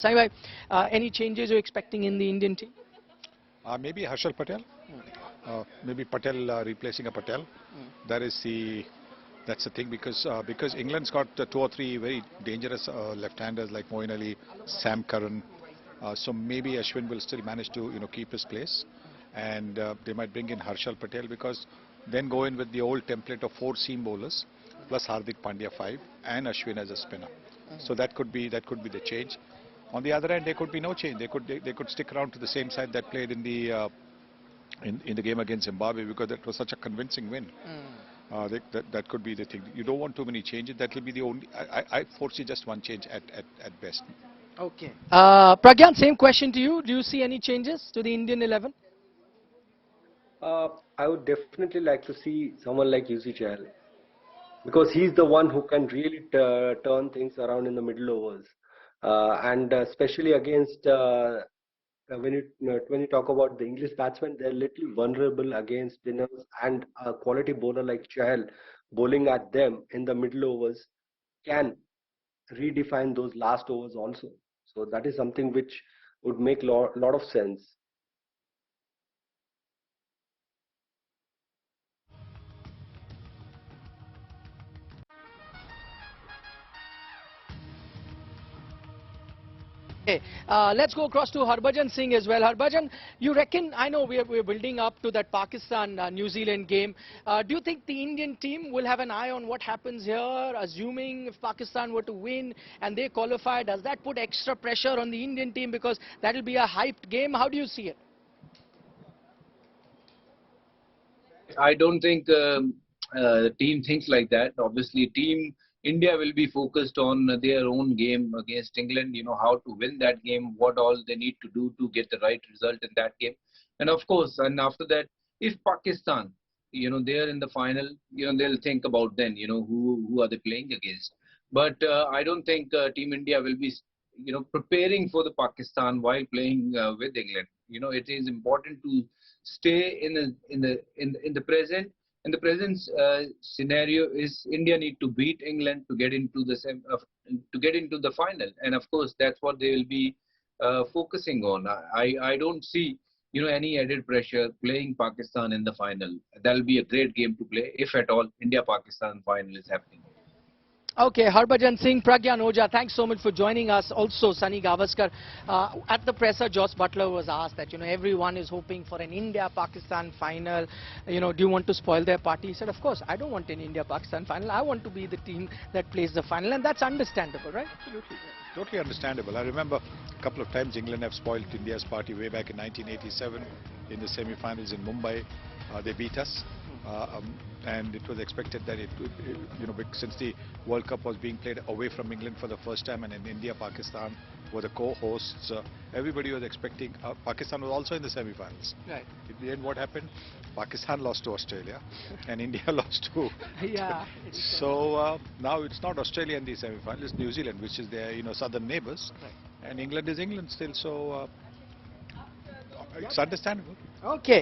Sai, any changes you're expecting in the Indian team? Maybe Harshal Patel. Maybe Patel replacing a Patel. That's the thing, because England's got two or three very dangerous left-handers like Moeen Ali, Sam Curran. So maybe Ashwin will still manage to keep his place, and they might bring in Harshal Patel, because then go in with the old template of 4 seam bowlers plus Hardik Pandya 5 and Ashwin as a spinner. So that could be the change. On the other hand, there could be no change. They could stick around to the same side that played in the in the game against Zimbabwe, because that was such a convincing win. That could be the thing. You don't want too many changes. That will be the only. I foresee just one change at best. Okay. Pragyan, same question to you. Do you see any changes to the Indian 11? I would definitely like to see someone like UC Chahal, because he's the one who can really turn things around in the middle overs, and especially against when you talk about the English batsmen, they're little vulnerable against spinners, and a quality bowler like Chahal bowling at them in the middle overs can redefine those last overs also. So that is something which would make lot of sense. Okay, let's go across to Harbhajan Singh as well. Harbhajan, you reckon, I know we're building up to that Pakistan-New Zealand game. Do you think the Indian team will have an eye on what happens here, assuming if Pakistan were to win and they qualify? Does that put extra pressure on the Indian team, because that will be a hyped game? How do you see it? I don't think the team thinks like that. Obviously, Team India will be focused on their own game against England, how to win that game, what all they need to do to get the right result in that game. And of course, and after that, if Pakistan, they're in the final, they'll think about then, who are they playing against. But I don't think Team India will be, preparing for the Pakistan while playing with England. It is important to stay in the present. And the present scenario is India need to beat England to get into the final, and of course that's what they will be focusing on. I don't see any added pressure playing Pakistan in the final. That will be a great game to play if at all India-Pakistan final is happening. Okay, Harbhajan Singh, Pragyan Ojha, thanks so much for joining us. Also, Sunil Gavaskar. At the presser, Joss Butler was asked that, everyone is hoping for an India-Pakistan final. Do you want to spoil their party? He said, of course, I don't want an India-Pakistan final. I want to be the team that plays the final, and that's understandable, right? Absolutely. Totally understandable. I remember a couple of times England have spoiled India's party way back in 1987 in the semi-finals in Mumbai. They beat us. And it was expected that since the World Cup was being played away from England for the first time, and in India, Pakistan were the co-hosts, everybody was expecting. Pakistan was also in the semi-finals. Right. In the end, what happened? Pakistan lost to Australia, and India lost to. Yeah. So now it's not Australia in the semi-final; it's New Zealand, which is their southern neighbours, right. And England is England still. So it's understandable. Okay.